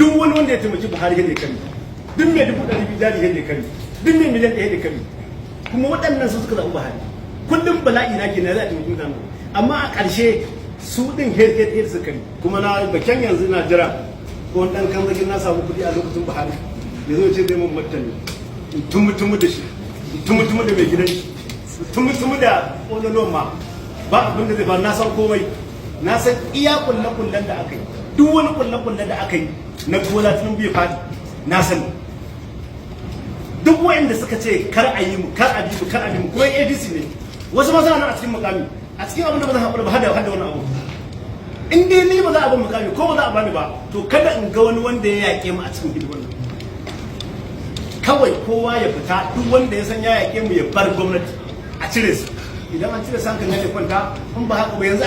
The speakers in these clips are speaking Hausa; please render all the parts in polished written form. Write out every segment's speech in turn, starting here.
duk wani wanda ya taimaki Buhari ya kari, duk mai 200,000 jari ya kari, duk mai miliyan 1 ya kari. Kuma waɗannan su suka zaɓi Buhari. Kullum bala'i na kenan za a taimaki mutane, amma a ƙarshe su ɗin her su kari. Kuma na bakin yanzu na jira ko ɗan kan zagin na samu kuɗi a lokacin Buhari ya zo ce zai mun martani tumu da shi, tumu da mai gidan shi, tumu da ƙololon ma ba abin da zai ba. Na san komai, na san iya kullen da aka yi, duk wani kullen da aka yi na Bola Tinubu bai faɗi na sani. Duk wanda suka ce kar a yi mu, kar a bi mu, kar a bi mu, kuma ADC ne wasu masana nan a cikin mukami, a cikin abin da ba zan haƙura ba hada wani abu. In dai ni ba za a ban mukami ko ba za a bani ba, to kada in ga wani wanda ya yaƙe mu a cikin hidimar nan. Kawai kowa ya fita, duk wanda ya san ya yaƙe mu ya bar gwamnati a cire su. Idan an cire su hankali ne kwanta, in ba haka ba yanzu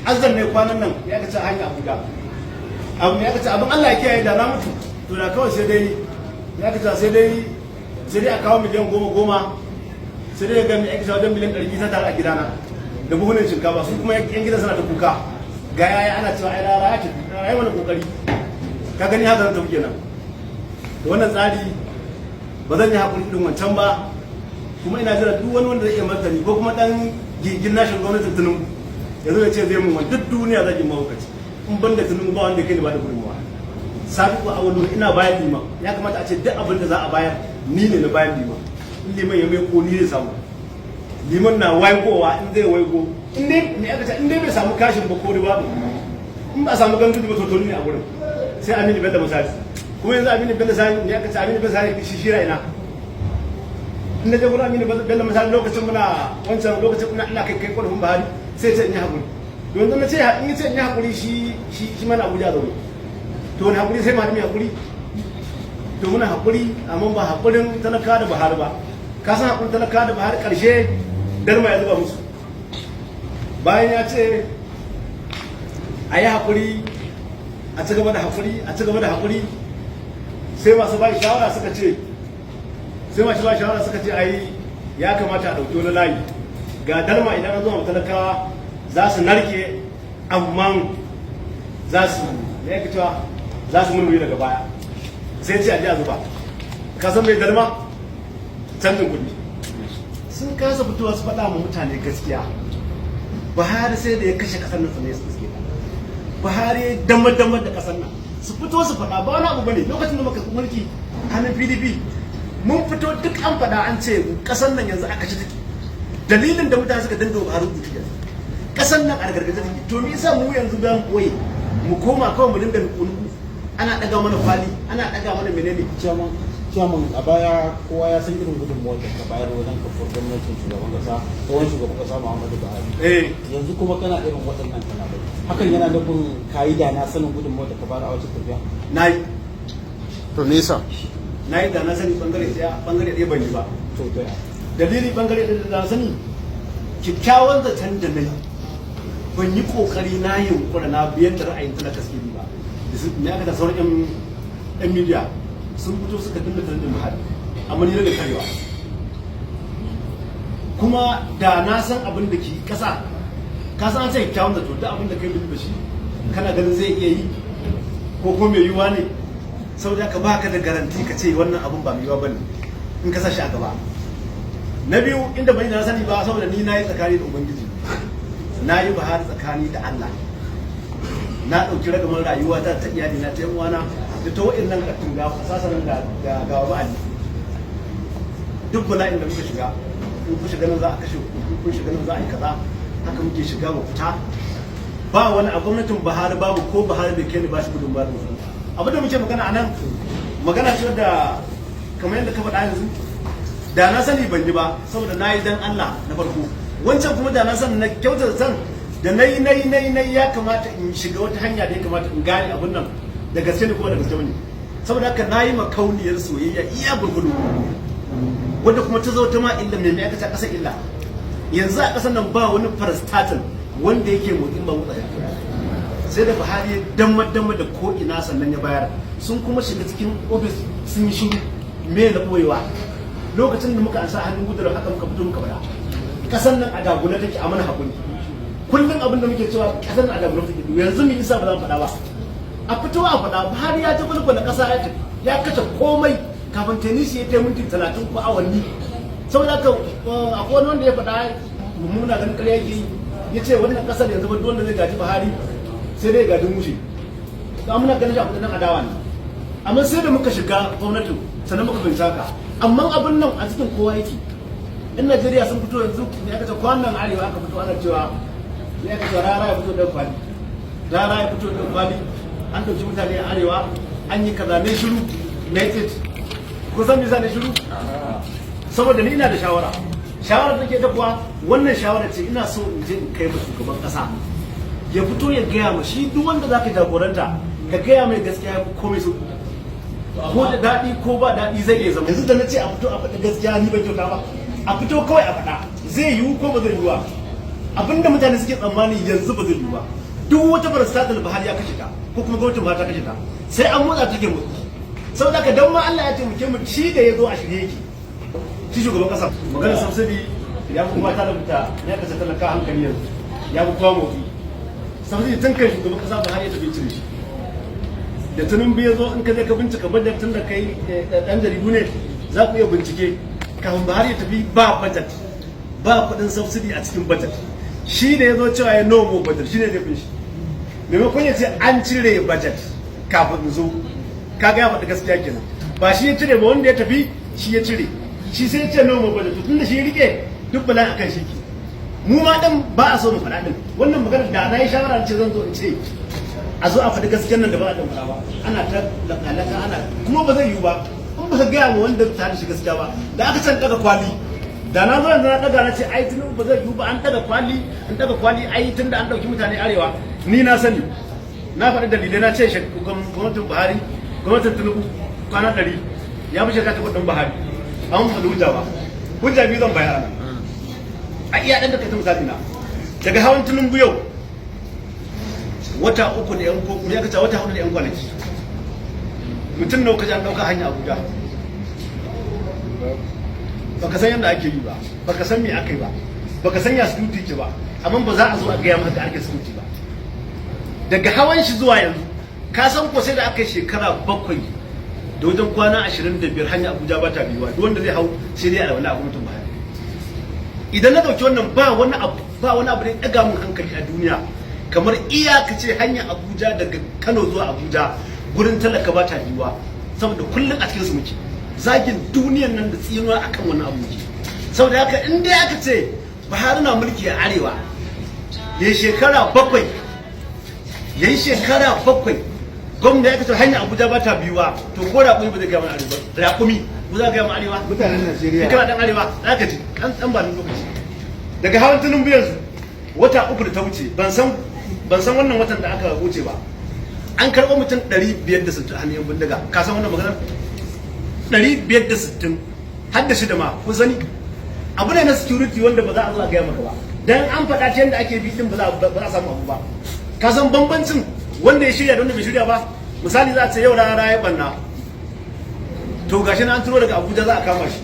azdan ne kwanan nan ya kace hanya Abuja. Abu ya kace abin Allah ya kiyaye da na mutu, to da kawai sai dai ya kace sai dai a kawo miliyan 10 sai dai ga mai aiki wajen miliyan 100 ta tare a gidana da buhunan shinkafa, su kuma yan gidan suna ta kuka ga yaya ana cewa ai rara ya ce ai wani kokari ka gani haka zan tafi kenan. Da wannan tsari ba zan yi hakuri din wancan ba, kuma ina jira duk wani wanda zai iya martani ko kuma dan gigin nashin gwamnatin Tinubu ya zo ya ce zai mun wani duk duniya zai yi mahaukaci in ban da Tinubu ba wanda kai ne ba da gudunmawa. Sabiku a wani ina bayan liman, ya kamata a ce duk abin da za a bayar ni ne na bayan liman. In liman ya mai ko ni zai samu, liman na waigowa in zai waigo in dai me aka ce in dai bai samu kashin ba ko riba in ba samu gandu ba to ne a gurin sai Aminu Bello misali. Kuma yanzu Aminu Bello sai ne aka ce Aminu Bello sai shi shira ina in da gurin Aminu Bello misali lokacin muna wancan lokacin ina kai kwalfin Buhari sai ce in yi hakuri. Don na ce in yi ce in yi hakuri shi mana Abuja zaune, to wani hakuri sai ma ni hakuri. To muna hakuri amma ba hakurin talaka da Buhari ba. Ka san hakurin talaka da Buhari karshe darma ya zuba musu. Bayan ya ce a yi hakuri, a ci gaba da hakuri, a ci gaba da hakuri, sai masu ba shawara suka ce ai ya kamata a ɗauki wani layi ga darma idan an zo talakawa za su narke amma za su mulmuli daga baya. Sai ce a ji a zuba. Ka san mai dalma canjin kuɗi sun kasa fitowa su faɗa ma mutane gaskiya. Buhari sai da ya kashe ƙasar nan sannan ya suke ta. Buhari ya damar da ƙasar nan su fito su faɗa ba wani abu bane. Lokacin da muka mulki hannun PDP mun fito duk an faɗa an ce ƙasar nan yanzu aka ci take. Dalilin da mutane suka dinga Buhari rubutu yanzu ƙasar nan a gargaje take. To me yasa mu yanzu dan koyi mu koma kawai mu dinga nuku ana daga mana kwali, ana daga mana menene. Ciyaman a baya kowa ya san irin gudunmuwar da ka bayar wajen kafar gwamnatin shugaban kasa, tsohon shugaban kasa Muhammadu Buhari. Yanzu kuma kana irin waɗannan kalabai. Hakan yana nufin kayi da na sanin gudunmuwar da ka bayar a wajen tafiya? Na yi. To nesa? Na yi da na sani bangare ɗaya ban yi ba. To ta dalili bangare ɗaya da na sani kyakkyawan zaton da na yi ban yi ƙoƙari na yunkura na biyan da ra'ayin talaka suke ba. Me aka da sauran 'yan midiya sun fito suka dinga trendin Buhari amma ni daga karewa. Kuma da na san abin da ke kasa, ka san an ce kyawun da to da abin da kai bin da shi kana ganin zai iya yi ko kuma mai yiwuwa ne, saboda ka baka da garanti ka ce wannan abin ba mai yiwuwa bane in ka sa shi a gaba. Na biyu inda bai na sani ba, saboda ni na yi tsakani da Ubangiji, na yi Buhari tsakani da Allah, na ɗauki ragamar rayuwa ta iyali na ta yan uwana da ta wa'annan kattun ga sasanin ga ba'ali. Duk bala'in da muka shiga, in kun shiga nan za a kashe in kun shiga nan za a yi kaza, haka muke shiga mu fita. Ba wani a gwamnatin Buhari babu ko Buhari bai kai ni ba shi gudun ba da mutum. Abin da muke magana a nan magana ce da kamar yadda ka faɗa yanzu da na sani ban yi ba saboda na yi dan Allah na farko. Wancan kuma da na sani na kyautar san da na yi ya kamata in shiga wata hanya da ya kamata in gane abin nan da gaske ne kuma da gaske ne. Saboda haka na yi makauniyar soyayya iya gurgudu wanda kuma ta zo ta ma illa mai aka ta ƙasar illa. Yanzu a ƙasar nan ba wani parastatal wanda yake motsin ba motsa sai da Buhari ya damar da ko ina sannan ya bayar. Sun kuma shiga cikin ofis sun yi shiru me na ɓoyewa. Lokacin da muka ansa hannun gudunar haka muka fito muka bada ƙasar nan a dagula take a mana haƙuri. Kullum abin da muke cewa ƙasar nan a dagula take yanzu mu isa ba za mu faɗa ba. a fito a faɗa Buhari ya ji bulbula ƙasa ya tafi ya kashe komai kafin tenisi ya kai minti 30 ko awanni. Saboda haka akwai wani wanda ya faɗa mummuna ganin ƙarya yake ya ce wannan ƙasar yanzu ba wanda zai gaji Buhari sai dai gaji mushe. Ga muna ganin shi a kudin adawa ne. Amma sai da muka shiga gwamnatin sannan muka bincika amma abin nan a cikin kowa yake. In Najeriya sun fito yanzu ya kace kwanan arewa aka fito ana cewa ya kace rara ya fito da kwali. Rara ya fito da kwali. An dauki mutane a arewa an yi kaza ne shiru united ko san bisa ne shiru saboda ni ina da shawara da ke dafuwa wannan shawara ce ina so in je in kai ma shugaban kasa ya fito ya gaya ma shi duk wanda zaka jagoranta ka gaya mai gaskiya ya komai so ko da daɗi ko ba daɗi zai iya zama yanzu da na ce a fito a faɗi gaskiya ni ban kyauta ba a fito kawai a faɗa zai yiwu ko ba zai yiwu ba abinda mutane suke tsammani yanzu ba zai yiwu ba duk wata barasta da Buhari ya kashe ta ko kuma gwamnatin ba ta kashe ta sai an motsa take motsi saboda ka dan ma Allah ya taimake mu shi da yazo a shirye yake shi shugaban kasa maganar subsidy ya kuma ta rubuta ya kasa talaka hankali yanzu ya bu kuma motsi subsidy tun kai shugaban kasa Buhari ya tafi cire shi da tunin bai zo in ka je ka bincika budget tun da kai dan jaridu ne za ku iya bincike kafin Buhari ya tafi ba budget ba kudin subsidy a cikin budget shi da yazo cewa ya no more budget shine zai fi shi maimakon ya ce an cire budget kafin zo kaga ya faɗi gaskiya kenan ba shi ya cire ba wanda ya tafi shi ya cire shi sai ya ce no more budget tunda shi ya rike duk bala akan shi ke mu ma dan ba a so mu faɗa din wannan magana da na yi shawara ce zan zo in ce a zo a faɗi gaskiyar nan da ba a dan faɗa ba ana ta lakalaka ana kuma ba zai yiwu ba in ba ka gaya ma wanda ta da shi gaskiya ba da aka can daga kwali da na zo yanzu na daga na ce ai tun ba zai yiwu ba an daga kwali ai tun da an ɗauki mutane arewa ni na sani na faɗi dalilai na ce gwamnatin Buhari gwamnatin Tinubu kwana 100 ya fi shekara ta kudin Buhari an faɗi hujja ba hujja biyu zan bayar a iya ɗan da kai ta misali na daga hawan Tinubu yau wata 3 da yan ko ya kace wata 4 da yan kwanaki mutum nawa kaje an ɗauka hanya Abuja baka san yadda ake yi ba baka san me aka yi ba baka san ya security ke ba amma ba za a zo a gaya maka ake security ba daga hawan shi zuwa yanzu ka san ko sai da aka yi shekara 7 da wajen kwana 25 hanya Abuja ba ta biyuwa duk wanda zai hau sai dai a wani abu mutum baya idan na dauki wannan ba wani abu ne daga mun hankali a duniya kamar iyaka ce hanya Abuja daga Kano zuwa Abuja gurin talaka ba ta biyuwa saboda kullun a cikin su muke zagin duniyan nan da tsinuwa akan wani abu muke saboda haka in dai aka ce Buhari na mulki a arewa yayi shekara 7 gwamna ya kace hanya Abuja ba ta biyuwa to ko raƙumi ba zai gaya mana arewa raƙumi ba za ka gaya mana arewa mutanen Najeriya kana dan arewa za ka ji dan ba nan lokaci daga hawan Tinubu yanzu wata 3 da ta wuce ban san wannan watan da aka wuce ba an karɓo mutum 560 hannun yan bindiga ka san wannan maganar 560 har da shida ma kun sani abu ne na security wanda ba za a zo a gaya maka ba dan an faɗa ta yadda ake bi din ba za a samu abu ba ka san bambancin wanda ya shirya da wanda bai shirya ba misali za a ce yau rana ya banna to gashi na an turo daga Abuja za a kama shi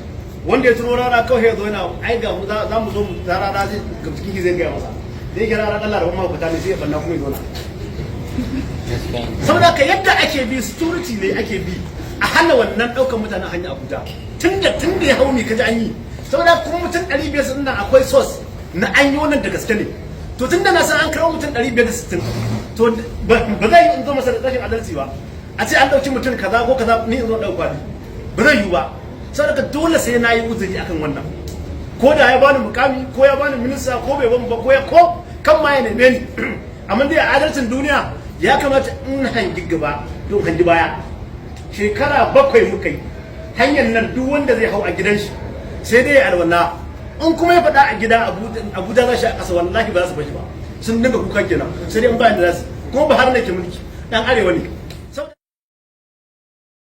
wanda ya turo rana kawai ya zo yana ai ga mu za mu zo mu rana zai ga cikin zai gaya masa da yake rana Allah da kuma fita ne sai ya banna kuma ya zo na saboda ka yadda ake bi security ne ake bi a hana wannan ɗaukar mutanen hanya Abuja tunda ya hau ne kaji an yi saboda kuma mutum 560 nan akwai source na an yi wannan da gaske ne to tunda na san an kawo mutum 560 to ba zai yi in zo masa da rashin adalci ba a ce an ɗauki mutum kaza ko kaza ni in zo ɗauka ne ba zai yi ba saboda dole sai na yi uzuri akan wannan ko da ya bani mukami ko ya bani minista ko bai bani ba ko kan ma ya neme ni amma dai a adalcin duniya ya kamata in hangi gaba don hangi baya shekara 7 muka yi hanyar nan duk wanda zai hau a gidan shi sai dai ya alwala in kuma ya faɗa a gida Abuja za shi a ƙasa wallahi ba za su bashi ba sun dinga kuka kenan sai dai in ba da za su kuma ba har ne ke mulki dan arewa ne